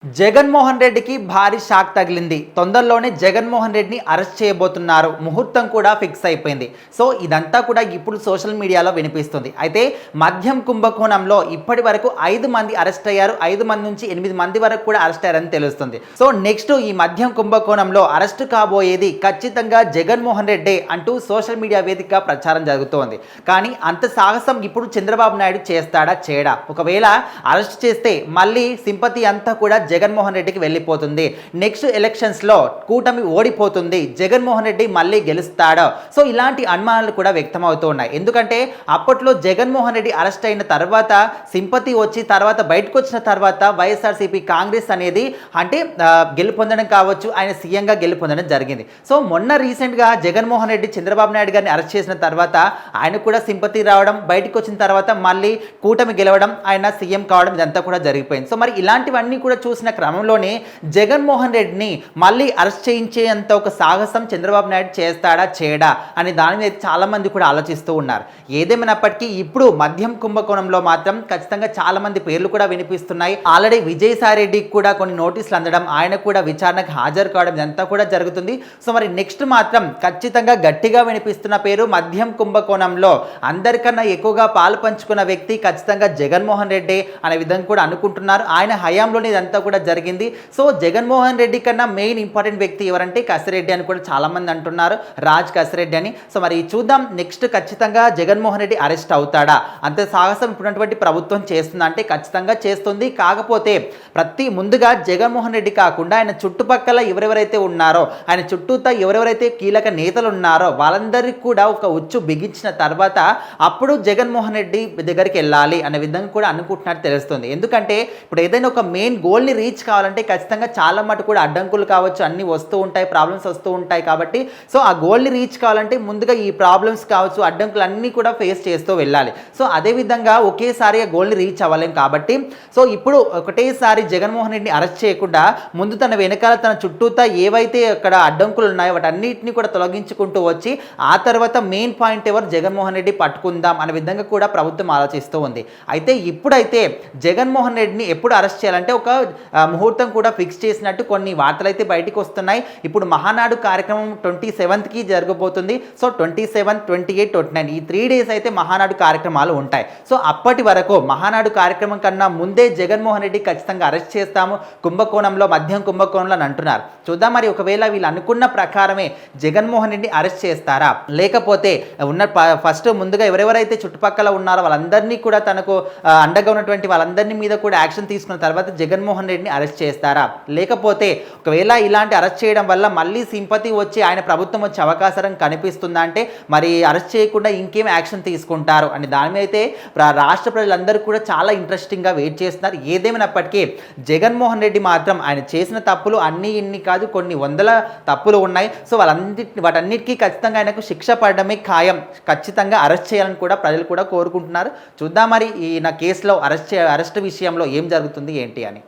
జగన్మోహన్ రెడ్డికి భారీ షాక్ తగిలింది. తొందరలోనే జగన్మోహన్ రెడ్డిని అరెస్ట్ చేయబోతున్నారు. ముహూర్తం కూడా ఫిక్స్ అయిపోయింది. సో ఇదంతా కూడా ఇప్పుడు సోషల్ మీడియాలో వినిపిస్తుంది. అయితే మద్యం కుంభకోణంలో ఇప్పటి వరకు 5 మంది అరెస్ట్ అయ్యారు. 5 మంది నుంచి 8 మంది వరకు కూడా అరెస్ట్ అయ్యారని తెలుస్తుంది. సో నెక్స్ట్ ఈ మద్యం కుంభకోణంలో అరెస్ట్ కాబోయేది ఖచ్చితంగా జగన్మోహన్ రెడ్డి అంటూ సోషల్ మీడియా వేదికగా ప్రచారం జరుగుతోంది. కానీ అంత సాహసం ఇప్పుడు చంద్రబాబు నాయుడు చేస్తాడా చేయడా? ఒకవేళ అరెస్ట్ చేస్తే మళ్ళీ సింపతి అంతా కూడా జగన్మోహన్ రెడ్డికి వెళ్ళిపోతుంది. నెక్స్ట్ ఎలక్షన్స్లో కూటమి ఓడిపోతుంది, జగన్మోహన్ రెడ్డి మళ్ళీ గెలుస్తాడా? సో ఇలాంటి అనుమానాలు కూడా వ్యక్తమవుతూ ఉన్నాయి. ఎందుకంటే అప్పట్లో జగన్మోహన్ రెడ్డి అరెస్ట్ అయిన తర్వాత సింపతి వచ్చి తర్వాత బయటకు వచ్చిన తర్వాత వైఎస్ఆర్సీపీ కాంగ్రెస్ అనేది అంటే గెలుపొందడం కావచ్చు, ఆయన సీఎంగా గెలుపొందడం జరిగింది. సో మొన్న రీసెంట్గా జగన్మోహన్ రెడ్డి చంద్రబాబు నాయుడు గారిని అరెస్ట్ చేసిన తర్వాత ఆయన కూడా సింపతి రావడం, బయటకు వచ్చిన తర్వాత మళ్ళీ కూటమి గెలవడం, ఆయన సీఎం కావడం, ఇదంతా కూడా జరిగిపోయింది. సో మరి ఇలాంటివన్నీ కూడా చూసిన క్రమంలోనే జగన్మోహన్ రెడ్డిని మళ్ళీ అరెస్ట్ చేయించేంత ఒక సాహసం చంద్రబాబు నాయుడు చేస్తాడా చేయడా అని దాని మీద చాలా మంది కూడా ఆలోచిస్తూ ఉన్నారు. ఏదేమైనప్పటికీ ఇప్పుడు మద్యం కుంభకోణంలో మాత్రం ఖచ్చితంగా చాలా మంది పేర్లు కూడా వినిపిస్తున్నాయి. ఆల్రెడీ విజయసాయిరెడ్డికి కూడా కొన్ని నోటీసులు అందడం, ఆయన కూడా విచారణకు హాజరు కావడం, ఇదంతా కూడా జరుగుతుంది. సో మరి నెక్స్ట్ మాత్రం ఖచ్చితంగా గట్టిగా వినిపిస్తున్న పేరు మద్యం కుంభకోణంలో అందరికన్నా ఎక్కువగా పాలు పంచుకున్న వ్యక్తి ఖచ్చితంగా జగన్మోహన్ రెడ్డి అనే విధంగా కూడా అనుకుంటున్నారు. ఆయన హయాంలోనే ఇదంతా కూడా జరిగింది. సో జగన్మోహన్ రెడ్డి కన్నా మెయిన్ ఇంపార్టెంట్ వ్యక్తి ఎవరంటే కసిరెడ్డి అని కూడా చాలా మంది అంటున్నారు, రాజ్ కసిరెడ్డి అని. సో మరి చూద్దాం నెక్స్ట్ ఖచ్చితంగా జగన్మోహన్ రెడ్డి అరెస్ట్ అవుతాడా? అంత సాహసం ఇప్పుడున్నటువంటి ప్రభుత్వం చేస్తుందా అంటే ఖచ్చితంగా చేస్తుంది. కాకపోతే ముందుగా జగన్మోహన్ రెడ్డి కాకుండా ఆయన చుట్టుపక్కల ఎవరెవరైతే ఉన్నారో, ఆయన చుట్టూతా ఎవరెవరైతే కీలక నేతలు ఉన్నారో వాళ్ళందరికీ కూడా ఒక ఉచ్చు బిగించిన తర్వాత అప్పుడు జగన్మోహన్ రెడ్డి దగ్గరికి వెళ్ళాలి అనే విధంగా కూడా అనుకుంటున్నట్టు తెలుస్తుంది. ఎందుకంటే ఇప్పుడు ఏదైనా ఒక మెయిన్ గోల్ని రీచ్ కావాలంటే ఖచ్చితంగా చాలా మటు కూడా అడ్డంకులు కావచ్చు, అన్నీ వస్తూ ఉంటాయి, ప్రాబ్లమ్స్ వస్తూ ఉంటాయి. కాబట్టి సో ఆ గోల్ని రీచ్ కావాలంటే ముందుగా ఈ ప్రాబ్లమ్స్ కావచ్చు, అడ్డంకులు అన్నీ కూడా ఫేస్ చేస్తూ వెళ్ళాలి. సో అదేవిధంగా ఒకేసారి ఆ గోల్ని రీచ్ అవ్వలేం. కాబట్టి సో ఇప్పుడు ఒకటేసారి జగన్మోహన్ రెడ్డిని అరెస్ట్ చేయకుండా ముందు తన వెనకాల తన చుట్టూతా ఏవైతే అక్కడ అడ్డంకులు ఉన్నాయో వాటన్నిటిని కూడా తొలగించుకుంటూ వచ్చి ఆ తర్వాత మెయిన్ పాయింట్ ఎవరు జగన్మోహన్ రెడ్డి పట్టుకుందాం అనే విధంగా కూడా ప్రభుత్వం ఆలోచిస్తూ ఉంది. అయితే ఇప్పుడైతే జగన్మోహన్ రెడ్డిని ఎప్పుడు అరెస్ట్ చేయాలంటే ఒక ముహూర్తం కూడా ఫిక్స్ చేసినట్టు కొన్ని వార్తలు అయితే బయటకు వస్తున్నాయి. ఇప్పుడు మహానాడు కార్యక్రమం 27కి జరగబోతుంది. సో 27, 28, 29 ఈ 3 days అయితే మహానాడు కార్యక్రమాలు ఉంటాయి. సో అప్పటి వరకు మహానాడు కార్యక్రమం కన్నా ముందే జగన్మోహన్ రెడ్డి ఖచ్చితంగా అరెస్ట్ చేస్తాము కుంభకోణంలో, మద్యం కుంభకోణంలో అని అంటున్నారు. చూద్దాం మరి ఒకవేళ వీళ్ళు అనుకున్న ప్రకారమే జగన్మోహన్ రెడ్డి అరెస్ట్ చేస్తారా, లేకపోతే ఫస్ట్ ముందుగా ఎవరెవరైతే చుట్టుపక్కల ఉన్నారో వాళ్ళందరినీ కూడా తనకు అండగా ఉన్నటువంటి వాళ్ళందరినీ మీద కూడా యాక్షన్ తీసుకున్న తర్వాత జగన్మోహన్ రెడ్డిని అరెస్ట్ చేస్తారా, లేకపోతే ఒకవేళ ఇలాంటి అరెస్ట్ చేయడం వల్ల మళ్ళీ సింపతి వచ్చి ఆయన ప్రభుత్వం వచ్చే అవకాశం కనిపిస్తుందా అంటే మరి అరెస్ట్ చేయకుండా ఇంకేం యాక్షన్ తీసుకుంటారు అని దాని మీద అయితే రాష్ట్ర ప్రజలందరూ కూడా చాలా ఇంట్రెస్టింగ్గా వెయిట్ చేస్తున్నారు. ఏదేమైనప్పటికీ జగన్మోహన్ రెడ్డి మాత్రం ఆయన చేసిన తప్పులు అన్నీ ఇన్ని కాదు, కొన్ని వందల తప్పులు ఉన్నాయి. సో వాటన్నిటికీ ఖచ్చితంగా ఆయనకు శిక్ష పడడమే ఖాయం. ఖచ్చితంగా అరెస్ట్ చేయాలని కూడా ప్రజలు కూడా కోరుకుంటున్నారు. చూద్దాం మరి ఈ కేసులో అరెస్ట్ విషయంలో ఏం జరుగుతుంది ఏంటి అని.